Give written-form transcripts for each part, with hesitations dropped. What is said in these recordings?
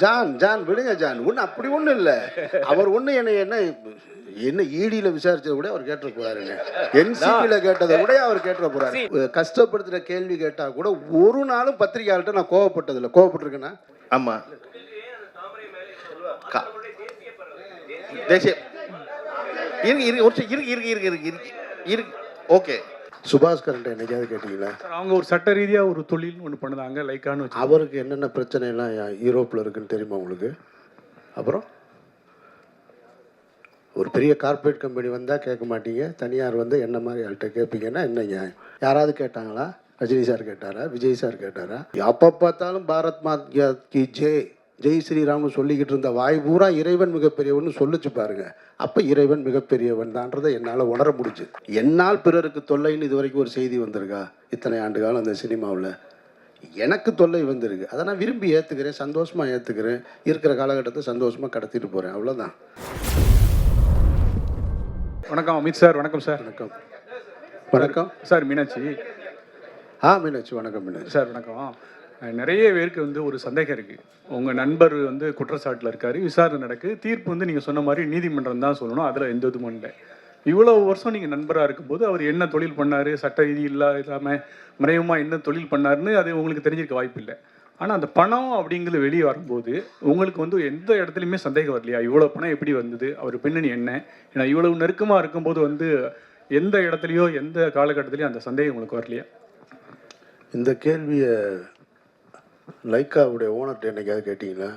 John John விடுங்க John, ஒன்றும் அப்படி ஒன்றும் இல்லை. அவர் ஒன்றும் என்ன ஈடியில் விசாரிச்சதை விட அவர் கேட்டுற போறாருங்க, என்சிபியில் கேட்டதை விட அவர் கேட்டுற போறாரு. கஷ்டப்படுத்துகிற கேள்வி கேட்டால் கூட ஒரு நாளும் பத்திரிகையாளர்கிட்ட நான் கோவப்பட்டதில்லை. கோவப்பட்டிருக்கேன்னா ஆமாம் தேசிய இருக்கு ஓகே. சுபாஸ்கரன்ட்ட என்னைக்காவது கேட்டீங்களா? அவங்க ஒரு சட்ட ரீதியாக ஒரு தொழில் ஒன்று பண்ணுதாங்க லைக்கான்னு வச்சு. அவருக்கு என்னென்ன பிரச்சனைலாம் யூரோப்பில் இருக்குன்னு தெரியுமா உங்களுக்கு? அப்புறம் ஒரு பெரிய கார்ப்பரேட் கம்பெனி வந்தால் கேட்க மாட்டீங்க, தனியார் வந்து என்ன மாதிரி ஆள்கிட்ட கேட்பீங்கன்னா என்ன நியாயம்? யாராவது கேட்டாங்களா? ரஜினி சார் கேட்டாரா? விஜய் சார் கேட்டாரா? அப்போ பார்த்தாலும் பாரத் மாதா கி ஜெய், ஜெய் ஸ்ரீராம்னு சொல்லிக்கிட்டு இருந்த வாய் பூரா இறைவன் மிகப்பெரியவன் சொல்லிச்சு பாருங்க. அப்போ இறைவன் மிகப்பெரியவன் தான்றதை என்னால் உணர முடிச்சு. என்னால் பிறருக்கு தொல்லைன்னு இது வரைக்கும் ஒரு செய்தி வந்திருக்கா? இத்தனை ஆண்டு காலம் அந்த சினிமாவில் எனக்கு தொல்லை வந்திருக்கு. அதை நான் விரும்பி ஏற்றுக்கிறேன், சந்தோஷமாக ஏற்றுக்கிறேன், இருக்கிற காலகட்டத்தை சந்தோஷமாக கடத்திட்டு போகிறேன், அவ்வளோதான். வணக்கம் அமித் சார். வணக்கம் சார். வணக்கம். வணக்கம் சார். மீனாட்சி. மீனாட்சி. வணக்கம் மீனாட்சி சார். வணக்கம். நிறைய பேருக்கு வந்து ஒரு சந்தேகம் இருக்குது. உங்கள் நண்பர் வந்து குற்றச்சாட்டில் இருக்கார், விசாரணை நடக்குது, தீர்ப்பு வந்து நீங்கள் சொன்ன மாதிரி நீதிமன்றம் தான் சொல்லணும், அதில் எந்த இதுவும் இல்லை. இவ்வளோ வருஷம் நீங்கள் நண்பராக இருக்கும்போது அவர் என்ன தொழில் பண்ணார், சட்ட ரீதி இல்லாமல் மறைமுகமாக என்ன தொழில் பண்ணாருன்னு அது உங்களுக்கு தெரிஞ்சிருக்க வாய்ப்பு இல்லை. ஆனால் அந்த பணம் அப்படிங்கிறது வெளியே வரும்போது உங்களுக்கு வந்து எந்த இடத்துலையுமே சந்தேகம் வரலையா? இவ்வளோ பணம் எப்படி வந்தது, அவர் பின்னணி என்ன? ஏன்னா இவ்வளவு நெருக்கமாக இருக்கும்போது வந்து எந்த இடத்துலையோ எந்த காலகட்டத்திலையும் அந்த சந்தேகம் உங்களுக்கு வரலையா? இந்த கேள்வியை லைக்காவுடைய ஓனர்கிட்ட என்னைக்காவது கேட்டீங்களா?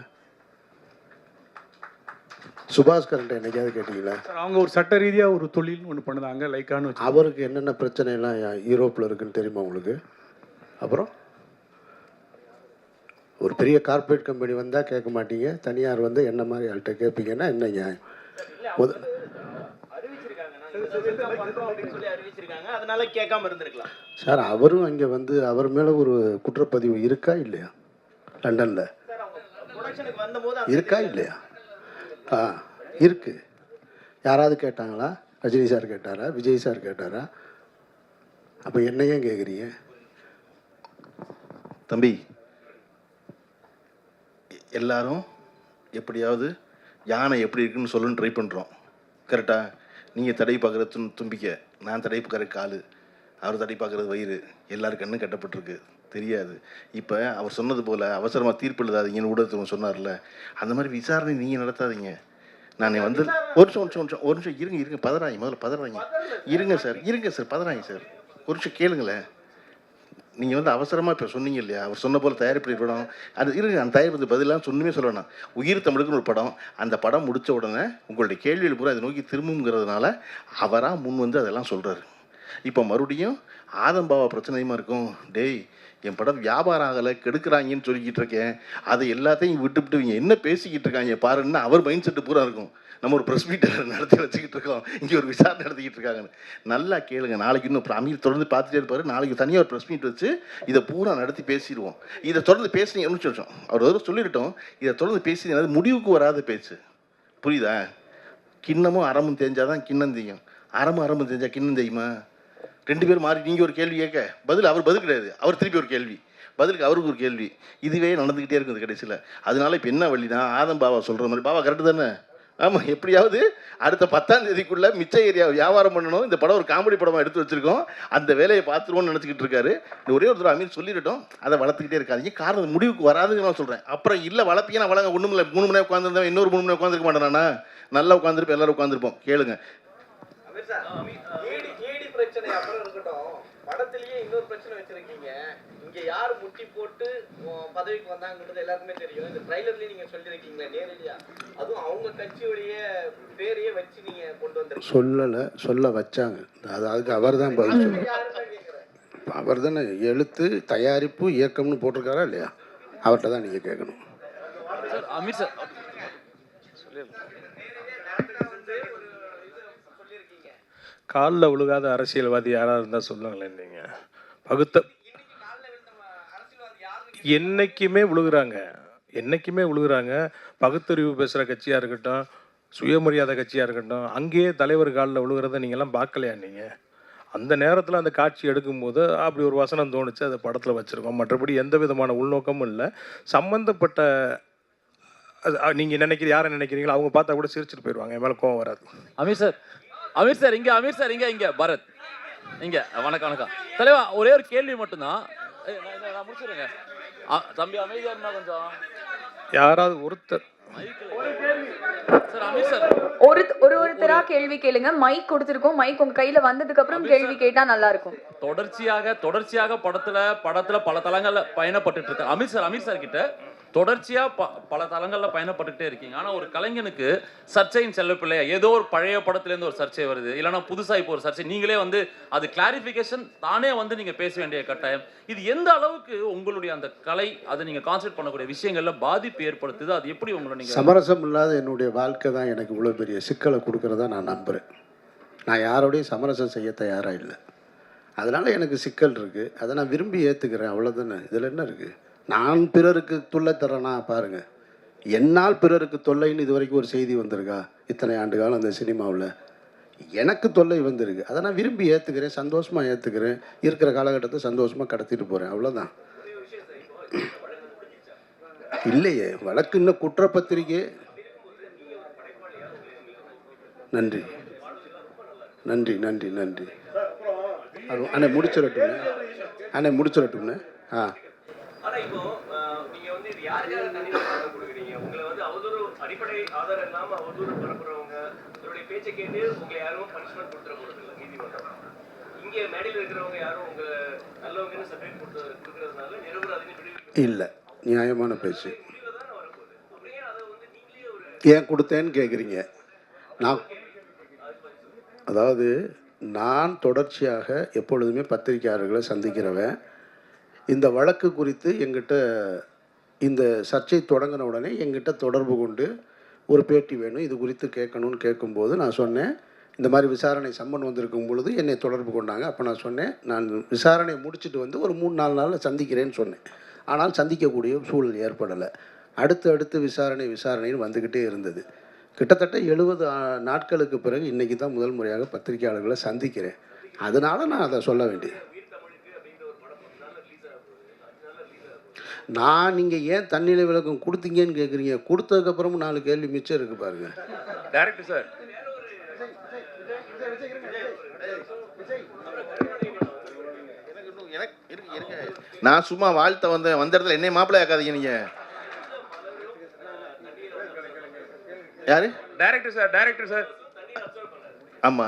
சுபாஸ்கரன்ட்ட என்னைக்காவது கேட்டீங்களா? அவங்க ஒரு சட்ட ரீதியாக ஒரு தொழில் ஒன்று பண்ணுதாங்க லைக்கான்னு வச்சு. அவருக்கு என்னென்ன பிரச்சனைலாம் யூரோப்பில் இருக்குன்னு தெரியுமா உங்களுக்கு? அப்புறம் ஒரு பெரிய கார்ப்பரேட் கம்பெனி வந்தால் கேட்க மாட்டீங்க, தனியார் வந்து என்ன மாதிரி ஆள்கிட்ட கேட்பீங்கன்னா என்ன நியாயம்? சார், அவரும் அங்கே வந்து அவர் மேலே ஒரு குற்றப்பதிவு இருக்கா இல்லையா? லண்டனில் இருக்கா இல்லையா? இருக்கு. யாராவது கேட்டாங்களா? ரஜினி சார் கேட்டாரா? விஜய் சார் கேட்டாரா? அப்போ என்ன ஏன் கேட்குறீங்க? தம்பி, எல்லாரும் எப்படியாவது யானை எப்படி இருக்குன்னு சொல்லணும்னு ட்ரை பண்ணுறோம், கரெக்டாக? நீங்கள் தடை பார்க்குறது தும்பிக்க, நான் தடை பார்க்குற காலு, அவர் தடை பார்க்குறது வயிறு, எல்லாரும் கண்ணும் கட்டப்பட்டிருக்கு, தெரியாது. இப்போ அவர் சொன்னது போல் அவசரமாக தீர்ப்பு எழுதாதீங்கன்னு ஊடகத்தில் சொன்னார்ல, அந்த மாதிரி விசாரணை நீங்கள் நடத்தாதீங்க. நான் வந்து ஒரு நிமிஷம் இருங்க பதறாங்க, முதல்ல பதறாங்க. இருங்க சார் பதறாங்க சார், ஒரு நிமிஷம் கேளுங்களேன். நீங்கள் வந்து அவசரமாக இப்போ சொன்னீங்க இல்லையா, அவர் சொன்ன போல் தயாரிப்பு படம் அது இருங்க, அந்த தயாரிப்பு பதிலாக சொன்னுமே சொல்லணும். உயிர் தமிழுக்குன்னு ஒரு படம், அந்த படம் முடித்த உடனே உங்களுடைய கேள்வியில் பூரா அதை நோக்கி திரும்புங்கிறதுனால அவராக முன் வந்து அதெல்லாம் சொல்கிறாரு. இப்போ மறுபடியும் ஆதம்பாவா பிரச்சனையுமா இருக்கும். டேய், என் படம் வியாபாரம் ஆகலை, கெடுக்கிறாங்கன்னு சொல்லிக்கிட்டு இருக்கேன், அதை எல்லாத்தையும் விட்டுவிட்டு இவங்க என்ன பேசிக்கிட்டு இருக்காங்க பாருன்னு அவர் மைண்ட் செட்டு பூரா இருக்கும். நம்ம ஒரு ப்ரெஸ் மீட்டை நடத்தி வச்சுக்கிட்டு இருக்கோம், இங்கே ஒரு விசாரணை நடத்திக்கிட்டு இருக்காங்கன்னு. நல்லா கேளுங்க, நாளைக்கு இன்னும் அமீர் தொடர்ந்து பார்த்துட்டே இருப்பார், நாளைக்கு தனியாக ஒரு ப்ரெஸ் மீட் வச்சு இதை பூரா நடத்தி பேசிடுவோம். இதை தொடர்ந்து பேசுனீங்க நிமிஷம் அவர் வந்து சொல்லிவிட்டோம், இதை தொடர்ந்து பேசி அது முடிவுக்கு வராத பேச்சு, புரியுதா? கிண்ணமும் அறமும் தெரிஞ்சாதான் கிண்ணம் தெரியும், அறமும் தெரிஞ்சால் கிண்ணம் தெரியுமா? ரெண்டு பேரும் மாறி நீங்கள் ஒரு கேள்வி கேட்க பதில் அவர் பதில் கிடையாது, அவர் திருப்பி ஒரு கேள்வி, பதிலுக்கு அவருக்கு ஒரு கேள்வி, இதுவே நடந்துக்கிட்டே இருக்குது கடைசியில். அதனால இப்போ என்ன வழினா, ஆதம் பாபா சொல்கிற மாதிரி, பாபா கரெக்டு தானே? ஆமாம், எப்படியாவது அடுத்த 10ஆம் தேதிக்குள்ளே மிச்ச ஏரியா வியாபாரம் பண்ணணும், இந்த படம் ஒரு காமெடி படமாக எடுத்து வச்சுருக்கோம், அந்த வேலையை பார்த்துருவோன்னு நினச்சிக்கிட்டு இருக்காரு. ஒரே ஒரு தடவை அமீர் சொல்லிட்டோம், அதை வளர்த்துக்கிட்டே இருக்காதிங்க, காரணம் முடிவுக்கு வராதுன்னு நான் சொல்கிறேன். அப்புறம் இல்லை வளர்ப்பீங்க, நான் வளங்க ஒன்றும் இல்லை, 3 மணி நேரம் உட்காந்துருந்தேன், இன்னொரு 3 மணி நேரம் உட்காந்துருக்க மாட்டேனா? நல்லா உட்காந்துருப்போம், எல்லாரும் உட்காந்துருப்போம். கேளுங்க. அப்புறம் இருக்கட்டும், படத்திலேயே இன்னொரு பிரச்சனை வச்சிருக்கீங்க. இங்க யார் முட்டி போட்டு பதவிக்கு வந்தாங்கன்றது எல்லாருக்குமே தெரியும். இந்த ட்ரைலர்லயே நீங்க சொல்லிருக்கீங்களா நேரடியா, அதுவும் அவங்க கட்சியுடைய பேரையே வச்சு நீங்க கொண்டு வந்திருக்கீங்க. சொல்ல வச்சாங்க, அதுக்கு அவர் தான் பதில் சொல்லுவார். அவர் தானே எழுத்து தயாரிப்பு இயக்கம்னு போட்டிருக்காரா இல்லையா? அவர்கிட்ட தான் நீங்கள் கேட்கணும். அமீர் சார் காலில் விழுகாத அரசியல்வாதி யாராக இருந்தால் சொல்லுங்களேன். நீங்கள் என்னைக்குமே விழுகிறாங்க. பகுத்தறிவு பேசுகிற கட்சியாக இருக்கட்டும், சுயமரியாதை கட்சியாக இருக்கட்டும், அங்கேயே தலைவர் காலில் விழுகிறத நீங்கள்லாம் பார்க்கலையா? நீங்கள் அந்த நேரத்தில் அந்த காட்சி எடுக்கும்போது அப்படி ஒரு வசனம் தோணுச்சு, அதை படத்தில் வச்சுருக்கோம். மற்றபடி எந்த விதமான உள்நோக்கமும் இல்லை. சம்மந்தப்பட்ட நீங்கள் யாரை நினைக்கிறீங்களோ அவங்க பார்த்தா கூட சிரிச்சுட்டு போயிடுவாங்க, என் மேலே கோவம் வராது. அமீர் சார் இங்க பரத் இங்க. வணக்கம் வணக்கம் தலைவா. ஒரே ஒரு கேள்வி மட்டும்தான், நான் முடிச்சிருங்க. தம்பி அமைதியா இருந்தா கொஞ்சம். யாராவது ஒருத்தர் சார் அமீர் சார் ஒருத்தரா கேள்வி கேளுங்க. மைக் கொடுத்துருக்கோம். மைக் உங்க கையில வந்ததுக்கு அப்புறம் கேள்வி கேட்டா நல்லா இருக்கும். தொடர்ச்சியாக படத்துல பல தளங்கள்ல பயணப்பட்டு இருக்க அமீர் சார் கிட்ட தொடர்ச்சியா பல தளங்கள்ல பயணப்பட்டுட்டே இருக்கீங்க. ஆனா ஒரு கலைஞனுக்கு சர்ச்சையின் செல்லப்பிள்ளையா ஏதோ ஒரு பழைய படத்துல இருந்து ஒரு சர்ச்சை வருது, இல்லைன்னா புதுசா இப்போ ஒரு சர்ச்சை, நீங்களே வந்து அது கிளாரிபிகேஷன் தானே வந்து நீங்க பேச வேண்டிய கட்டாயம். இது எந்த அளவுக்கு உங்களுடைய அந்த கலை அதை நீங்க கான்சென்ட்ரேட் பண்ணக்கூடிய விஷயங்கள்ல பாதிப்பு ஏற்படுத்துது? அது எப்படி உங்களை நீங்க சமரசம் இல்லாத என்னுடைய வாழ்க்கை தான் எனக்கு இவ்வளோ பெரிய சிக்கலை கொடுக்குறதா நான் நம்புகிறேன். நான் யாரோடையும் சமரசம் செய்ய தயாராக இல்லை. அதனால் எனக்கு சிக்கல் இருக்குது. அதை நான் விரும்பி ஏற்றுக்கிறேன், அவ்வளோதானே. இதில் என்ன இருக்குது? நான் பிறருக்கு தொல்லை தரேனா பாருங்கள். என்னால் பிறருக்கு தொல்லைன்னு இது வரைக்கும் ஒரு செய்தி வந்திருக்கா? இத்தனை ஆண்டு காலம் அந்த சினிமாவில் எனக்கு தொல்லை வந்திருக்கு. அதை நான் விரும்பி ஏற்றுக்கிறேன், சந்தோஷமாக ஏற்றுக்கிறேன். இருக்கிற காலகட்டத்தை சந்தோஷமாக கடத்திட்டு போகிறேன், அவ்வளோதான். இல்லையே, வழக்கு இன்னும் குற்றப்பத்திரிக்கை. நன்றி நன்றி நன்றி நன்றி. அண்ணே முடிச்சிடட்டும்ண்ணே. ஆனா இப்போ நீங்க வந்து இது யாருக்காக தண்ணீர் கொடுக்குறீங்க? உங்களை வந்து அவதூறு அடிப்படை ஆதாரம் இல்லாம அவதூறு பரப்புறவங்க உங்களுடைய பேச்சை கேட்டு உங்களை யாரும் பனிஷ்மெண்ட் கொடுத்துட போறது இல்லை நீதிமன்றம். இங்க மேடையில் இருக்கிறவங்க யாரும் உங்க நல்லவங்கன்னு சர்டிஃபிகேட் கொடுக்கறதுனால நிரபராதின்னு விடுவிக்க இல்லை, நியாயமான பேச்சு. தானே வரப்போகுது. அப்படியே அதை வந்து நீங்களே ஒரு ஏன் கொடுத்தேன்னு கேட்குறீங்க. அதாவது நான் தொடர்ச்சியாக எப்பொழுதுமே பத்திரிகையாளர்களை சந்திக்கிறவன். இந்த வழக்கு குறித்து எங்கிட்ட இந்த சர்ச்சை தொடங்கின உடனே எங்கிட்ட தொடர்பு கொண்டு ஒரு பேட்டி வேணும், இது குறித்து கேட்கணும்னு கேட்கும்போது நான் சொன்னேன், இந்த மாதிரி விசாரணை சம்மன் வந்திருக்கும் பொழுது என்னை தொடர்பு கொண்டாங்க. அப்போ நான் சொன்னேன், நான் விசாரணையை முடிச்சுட்டு வந்து ஒரு 3-4 நாளில் சந்திக்கிறேன்னு சொன்னேன். ஆனால் சந்திக்கக்கூடிய சூழல் ஏற்படலை. அடுத்து விசாரணைன்னு வந்துக்கிட்டே இருந்தது. கிட்டத்தட்ட 70 நாட்களுக்கு பிறகு இன்றைக்கி தான் முதல் முறையாக பத்திரிகையாளர்களை சந்திக்கிறேன். அதனால் நான் அதை சொல்ல வேண்டியது. நீங்கள் ஏன் தண்ணியில் விளக்கம் கொடுத்தீங்கன்னு கேட்குறீங்க. கொடுத்ததுக்கப்புறமும் 4 கேள்வி மிச்சம் இருக்குது பாருங்கள். டைரக்டர் சார் நான் சும்மா வாழ்த்த வந்த இடத்துல என்னை மாப்பிள்ளை ஆக்காதீங்க. நீங்க யாரு? Director sir. ஆமா,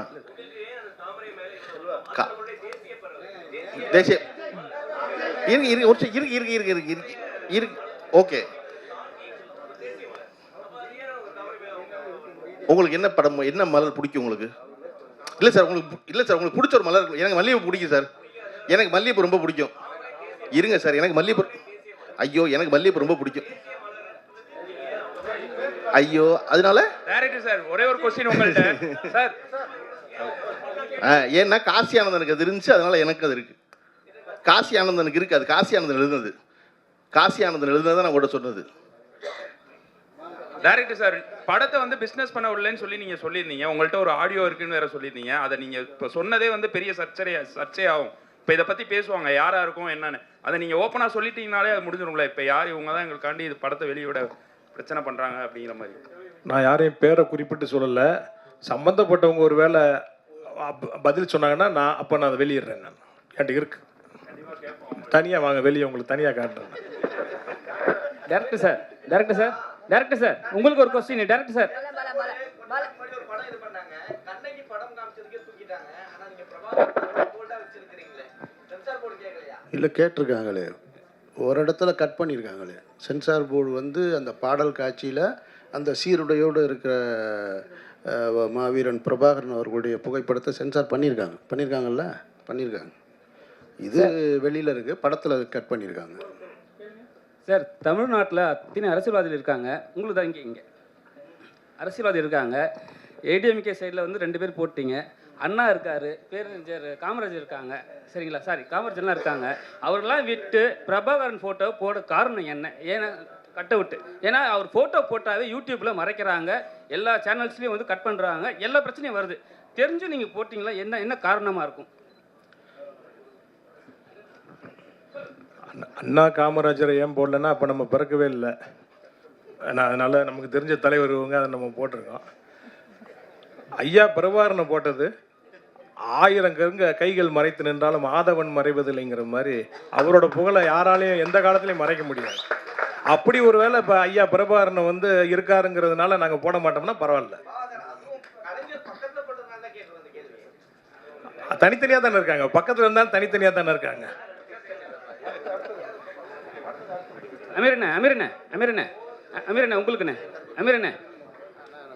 தேசிய இருக்கு. ஓகே, உங்களுக்கு என்ன படம், என்ன மலர் பிடிக்கும் உங்களுக்கு? இல்லை சார், உங்களுக்கு பிடிச்ச ஒரு மலர். எனக்கு மல்லிகைப்பூ பிடிக்கும் சார். எனக்கு மல்லிகைப்பூ ரொம்ப பிடிக்கும். இருங்க சார், எனக்கு மல்லிகைப்பூ, எனக்கு மல்லிகைப்பூ ரொம்ப பிடிக்கும். அதனால டைரக்டர் சார் ஒரே ஒரு क्वेश्चन உங்கள்ட்ட சார். ஏன்னா காசி ஆனந்தனுக்கு அது இருந்துச்சு, அதனால எனக்கு அது இருக்கு. காசி ஆனந்தனுக்கு இருக்கு, அது காசி ஆனந்தன் எழுதுனது. நான் கூட சொன்னது. டைரக்டர் சார், படத்தை வந்து பிஸ்னஸ் பண்ண விடலன்னு சொல்லி நீங்கள் சொல்லியிருந்தீங்க. உங்கள்கிட்ட ஒரு ஆடியோ இருக்குன்னு வேற சொல்லியிருந்தீங்க. அதை நீங்கள் இப்போ சொன்னதே வந்து பெரிய சர்ச்சையாகும். இப்போ இதை பற்றி பேசுவாங்க யாராக இருக்கும் என்னன்னு. அதை நீங்கள் ஓப்பனாக சொல்லிட்டீங்கனாலே அது முடிஞ்சிடும்ல. இப்போ யார் இவங்க தான் எங்களுக்காண்டி இது படத்தை வெளியிட பிரச்சனை பண்ணுறாங்க அப்படிங்கிற மாதிரி. நான் யாரையும் பேரை குறிப்பிட்டு சொல்லலை. சம்மந்தப்பட்டவங்க ஒரு வேளை பதில் சொன்னாங்கன்னா நான் அதை வெளியிடுறேன். நான் என்கிட்ட இருக்கு, தனியாக வாங்க வெளியே, உங்களுக்கு தனியாக காட்டுறேன். டைரக்டர் சார் உங்களுக்கு ஒரு क्वेश्चन. டைரக்டர் சார், படம் இது பண்ணாங்க, கண்ணகி படம் காமிச்சதுக்கே தூக்கிட்டாங்க. ஆனா நீங்க பிரபாகரன் போல்டா வச்சிருக்கீங்களே, சென்சார் போர்டு கேட்கலையா? இல்லை, கேட்டிருக்காங்களே, ஒரு இடத்துல கட் பண்ணியிருக்காங்களே. சென்சார் போர்டு வந்து அந்த பாடல் காட்சியில் அந்த சீருடையோடு இருக்கிற மாவீரன் பிரபாகரன் அவர்களுடைய புகைப்படத்தை சென்சார் பண்ணியிருக்காங்கல்ல. இது வெளியில் இருக்குது, படத்தில் கட் பண்ணியிருக்காங்க. சார் தமிழ்நாட்டில் அத்தனை அரசியல்வாதிகள் இருக்காங்க. உங்களுக்கு தான் இங்கே அரசியல்வாதி இருக்காங்க. ஏடிஎம்கே சைடில் வந்து 2 பேர் போட்டிங்க. அண்ணா இருக்கார், பேரறிஞர் காமராஜர் இருக்காங்க, சரிங்களா? காமராஜர்லாம் இருக்காங்க. அவர்களெலாம் விட்டு பிரபாகரன் ஃபோட்டோ போட காரணம் என்ன? ஏன்னா கட்ட விட்டு, ஏன்னா அவர் ஃபோட்டோ போட்டாவே யூடியூப்பில் மறைக்கிறாங்க, எல்லா சேனல்ஸ்லேயும் வந்து கட் பண்ணுறாங்க, எல்லா பிரச்சனையும் வருது. தெரிஞ்சும் நீங்கள் போட்டிங்களா? என்ன காரணமாக இருக்கும்? அண்ணா காமராஜரை ஏன் போடலன்னா அப்போ நம்ம பிறக்கவே இல்லை. அதனால் நமக்கு தெரிஞ்ச தலைவர் இவங்க அதை நம்ம போட்டிருக்கோம். ஐயா பிரபாகரனை போட்டது 1000 கைகள் மறைத்து நின்றாலும் ஆதவன் மறைவதில்லைங்கிற மாதிரி அவரோட புகழை யாராலையும் எந்த காலத்துலையும் மறைக்க முடியாது. அப்படி ஒரு வேளை இப்போ ஐயா பிரபாகரனை வந்து இருக்காருங்கிறதுனால நாங்கள் போட மாட்டோம்னா பரவாயில்ல. தனித்தனியாக தானே இருக்காங்க, பக்கத்தில் இருந்தாலும் தனித்தனியாக தானே இருக்காங்க. அமீரண்ணே உங்களுக்குண்ணே அமீரண்ணே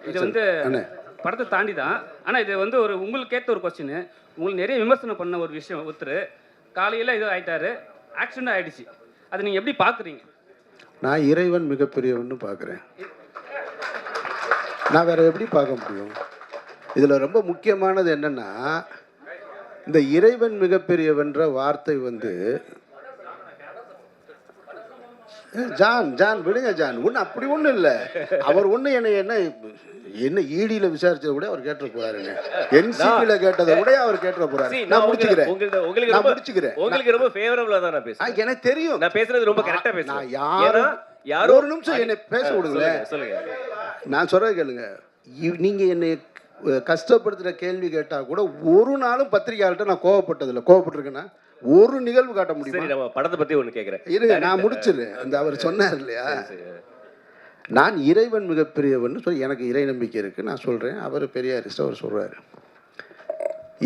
இது வந்து படத்தை தாண்டி தான். ஆனால் இது வந்து ஒரு உங்களுக்கு கேட்ட ஒரு கொஸ்டின். உங்களுக்கு நிறைய விமர்சனம் பண்ண ஒரு விஷயம். ஒருத்தர் காலையில் இது ஆகிட்டாரு, ஆக்சிடென்ட் ஆகிடுச்சு. அதை நீங்கள் எப்படி பார்க்குறீங்க? நான் இறைவன் மிகப்பெரியவன்னு பார்க்குறேன். நான் வேற எப்படி பார்க்க முடியும்? இதில் ரொம்ப முக்கியமானது என்னென்னா, இந்த இறைவன் மிகப்பெரியவன்ற வார்த்தை வந்து ஜான் விடுங்க ஜான், ஒன்றும் அப்படி ஒன்றும் இல்லை. அவர் ஒன்று என்ன ஈடியில் விசாரிச்சதை கூட அவர் கேட்டுற போறாருங்க, என்சிபியில் கேட்டதை கூட அவர் கேட்டுற போறாரு. நான் முடிச்சுக்கிறேன். உங்களுக்கு ரொம்ப ஃபேவரபிளா தான் நான் பேசுறேன். எனக்கு தெரியும், நான் பேசுறது ரொம்ப கரெக்டா பேசுறேன். யாரோ ஒரு நிமிஷம் என்னை பேச விடுங்களேன். சொல்லுங்க, நான் சொல்றது கேளுங்க. நீங்க என்னை கஷ்டப்படுத்துகிற கேள்வி கேட்டால் கூட ஒரு நாளும் பத்திரிகையாளர்கிட்ட நான் கோவப்பட்டிருக்கேன்னா ஒரு நிகழ்வு காட்ட முடியும். நம்ம படத்தை பற்றி ஒன்று கேட்குறேன் இருங்க, நான் முடிச்சிடுறேன். இந்த அவர் சொன்னார் இல்லையா, நான் இறைவன் மிகப்பெரியவன் சொல்லி எனக்கு இறை நம்பிக்கை இருக்குது. நான் சொல்கிறேன், அவர் பெரியாரிஸ்ட், அவர் சொல்கிறாரு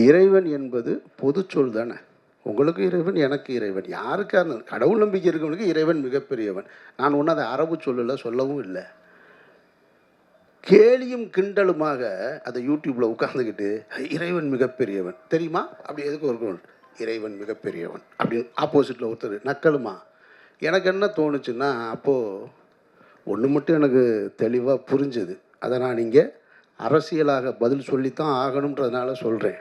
இறைவன் என்பது பொது சொல் தானே. உங்களுக்கு இறைவன், எனக்கு இறைவன், யாருக்கான கடவுள் நம்பிக்கை இருக்கவனுக்கு இறைவன் மிகப்பெரியவன். நான் ஒன்றும் அதை அரபு சொல்லவும் இல்லை. கேலியும் கிண்டலுமாக அதை யூடியூப்பில் உட்காந்துக்கிட்டு இறைவன் மிகப்பெரியவன் தெரியுமா அப்படி எதுக்கு ஒரு இறைவன் மிகப்பெரியவன் அப்படின்னு ஆப்போசிட்டில் ஒருத்தர் நக்கலுமா. எனக்கு என்ன தோணுச்சுன்னா, அப்போது ஒன்று மட்டும் எனக்கு தெளிவாக புரிஞ்சுது. அதை நான் இங்கே அரசியலாக பதில் சொல்லித்தான் ஆகணுன்றதுனால சொல்கிறேன்.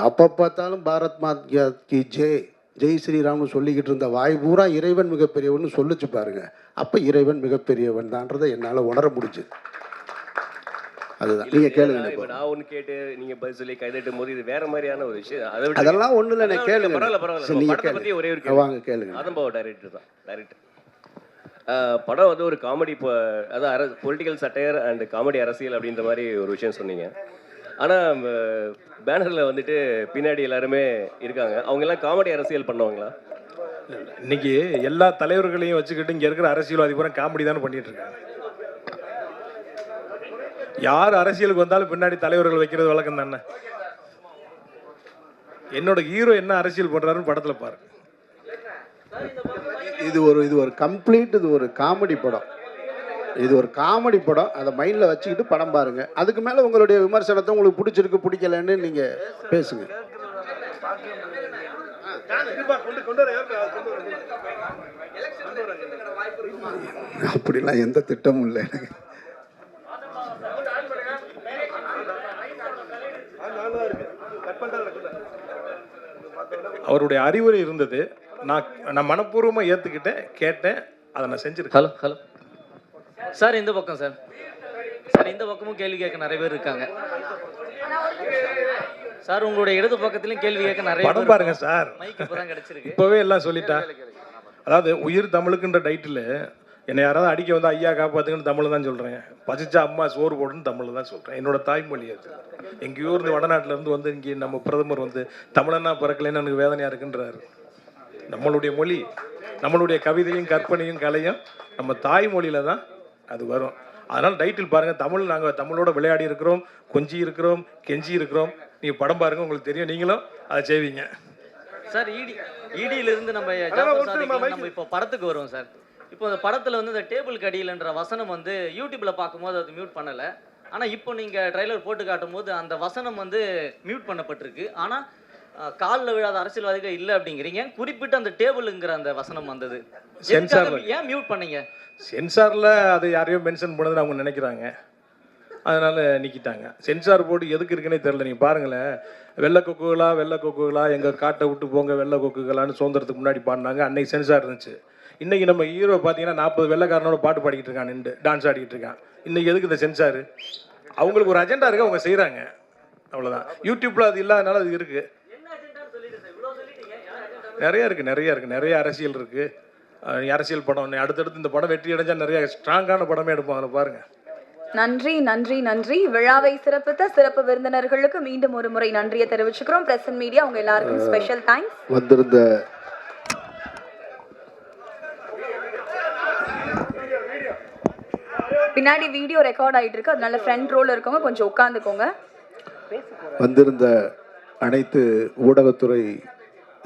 எப்போ பார்த்தாலும் பாரத் மாதா கி ஜெய் ஸ்ரீராம்னு சொல்லிக்கிட்டு இருந்த வாய் பூரா இறைவன் மிகப்பெரியவன் சொல்லிச்சு பாருங்க. அப்போ இறைவன் மிகப்பெரியவன் தான்றதை என்னால் உணர முடிஞ்சுது. அதுதான் நீங்கள் கேளுங்க. நான் ஒன்று கேட்டு நீங்கள் பதில் சொல்லி கைதட்டும் போது இது வேற மாதிரியான ஒரு விஷயம். அதெல்லாம் ஒன்றும் இல்லை, நான் கேளுங்க. பரவாயில்ல, படத்தை பற்றி ஒரே ஒரு வாங்க கேளுங்க. அதம்பாவ டைரக்டர் தான் டைரக்டர். படம் வந்து ஒரு காமெடி, அதாவது பொலிட்டிக்கல் சட்டையர் அண்ட் காமெடி அரசியல் அப்படின்ற மாதிரி ஒரு விஷயம் சொன்னீங்க. ஆனால் பேனரில் வந்துட்டு பின்னாடி எல்லாருமே இருக்காங்க, அவங்க எல்லாம் காமெடி அரசியல் பண்ணுவாங்களா? இன்னைக்கு எல்லா தலைவர்களையும் வச்சுக்கிட்டு இங்கே இருக்கிற அரசியல்வாதி பூரா காமெடி தானே பண்ணிட்டு இருக்காங்க. யார் அரசியலுக்கு வந்தாலும் பின்னாடி தலைவர்கள் வைக்கிறது வழக்கம் தானே. என்னோட ஹீரோ என்ன அரசியல் பண்றாருன்னு படத்துல பாருங்க. இது ஒரு கம்ப்ளீட், இது ஒரு காமெடி படம். இது ஒரு காமெடி படம். அதை மைண்டில் வச்சுக்கிட்டு படம் பாருங்க. அதுக்கு மேலே உங்களுடைய விமர்சனத்தை உங்களுக்கு பிடிச்சிருக்கு பிடிக்கலன்னு நீங்கள் பேசுங்க. அப்படிலாம் எந்த திட்டமும் இல்லை எனக்கு. அவருடைய அறிவுரை இருந்தது, நான் மனப்பூர்வமாக ஏற்றுக்கிட்டேன், கேட்டேன், அதை நான் செஞ்சுருக்கேன். ஹலோ சார், இந்த பக்கம் சார், இந்த பக்கமும் கேள்வி கேட்க நிறைய பேர் இருக்காங்க சார். உங்களுடைய இடது பக்கத்துலையும் கேள்வி கேட்க நிறைய பேர். படம் பாருங்க சார், மைக் இப்போதான் கிடைச்சிருக்கு. இப்போவே எல்லாம் சொல்லிட்டா. அதாவது உயிர் தமிழுக்குன்ற டைட்டில் என்னை யாராவது அடிக்க வந்து ஐயா காப்பாற்றுங்கன்னு தமிழ் தான் சொல்கிறேன். பசிச்சா அம்மா சோறு போடுன்னு தமிழ் தான் சொல்கிறேன். என்னோட தாய்மொழி அது. எங்கேயோ இருந்து வடநாட்டிலேருந்து வந்து இங்கே நம்ம பிரதமர் வந்து தமிழன்னா பிறக்கலைன்னு எனக்கு வேதனையாக இருக்குன்றாரு. நம்மளுடைய மொழி, நம்மளுடைய கவிதையும் கற்பனையும் கலையும் நம்ம தாய்மொழியில் தான் அது வரும். அதனால் டைட்டில் பாருங்கள், தமிழ், நாங்கள் தமிழோட விளையாடி இருக்கிறோம், கொஞ்சி இருக்கிறோம், கெஞ்சி இருக்கிறோம். நீங்கள் படம் பாருங்கள், உங்களுக்கு தெரியும், நீங்களும் அதை செய்வீங்க சார். இடியிலிருந்து நம்ம இப்போ படத்துக்கு வருவோம் சார். இப்போ இந்த படத்தில் வந்து இந்த டேபிள் கடியில்ன்ற வசனம் வந்து யூடியூப்பில் பார்க்கும்போது அது மியூட் பண்ணலை. ஆனால் இப்போ நீங்கள் ட்ரைலர் போட்டு காட்டும் போது அந்த வசனம் வந்து மியூட் பண்ணப்பட்டிருக்கு. ஆனால் காலில் விழாத அரசியல்வாதிகள் இல்லை அப்படிங்கிறீங்க. குறிப்பிட்ட அந்த டேபிளுங்கிற அந்த வசனம் வந்தது, ஏன் மியூட் பண்ணீங்க? சென்சாரில் அது யாரையும் மென்ஷன் பண்ணதுன்னு அவங்க நினைக்கிறாங்க, அதனால் நீக்கிட்டாங்க. சென்சார் போர்டு எதுக்கு இருக்குன்னே தெரில. நீங்கள் பாருங்களேன், வெள்ளை கொக்குகளா எங்கள் காட்டை விட்டு போங்க வெள்ளை கொக்குகளான்னு சுதந்திரத்துக்கு முன்னாடி பாடினாங்க. அன்னைக்கு சென்சார் இருந்துச்சு. இன்றைக்கி நம்ம ஹீரோ பார்த்தீங்கன்னா 40 வெள்ளைக்காரனோட பாட்டு பாடிக்கிட்டு இருக்கான், நின்று டான்ஸ் ஆடிக்கிட்டு இருக்கான். இன்றைக்கி எதுக்கு இந்த சென்சார்? அவங்களுக்கு ஒரு அஜெண்டா இருக்குது, அவங்க செய்கிறாங்க, அவ்வளோதான். யூடியூப்பில் அது இல்லாதனால அது இருக்குது. நிறைய அரசியல் இருக்குது. அரசியல் படம் அடுத்தடுத்து இந்த படம் வெற்றி அடைஞ்சால் நிறைய ஸ்ட்ராங்கான படமே எடுப்போம். அதில் பாருங்கள். நன்றி நன்றி நன்றி. விழாவை சிறப்பித்த சிறப்பு விருந்தினர்களுக்கு மீண்டும் ஒரு முறை நன்றியை தெரிவிச்சுக்கிறோம். பிரஸ் அண்ட் மீடியா உங்க எல்லாருக்கும் ஸ்பெஷல் தேங்க்ஸ். வந்திருந்த பின்னாடி வீடியோ ரெக்கார்ட் ஆயிட்டு இருக்கு, அதனால ஃப்ரண்ட் ரோல இருக்கவங்க கொஞ்சம் உட்கார்ந்துக்கோங்க. வந்திருந்த அனைத்து ஊடகத்துறை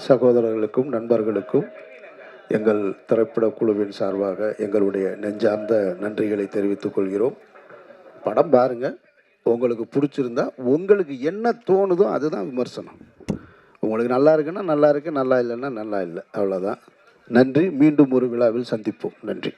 சகோதரர்களுக்கும் நண்பர்களுக்கும் எங்கள் திரைப்பட குழுவின் சார்பாக எங்களுடைய நெஞ்சார்ந்த நன்றிகளை தெரிவித்துக் கொள்கிறோம். படம் பாருங்க, உங்களுக்கு பிடிச்சிருந்தா உங்களுக்கு என்ன தோணுதோ அதுதான் விமர்சனம். உங்களுக்கு நல்லா இருக்குன்னா நல்லா இருக்கு, நல்லா இல்லைன்னா நல்லா இல்லை, அவ்வளோதான். நன்றி. மீண்டும் ஒரு விழாவில் சந்திப்போம். நன்றி.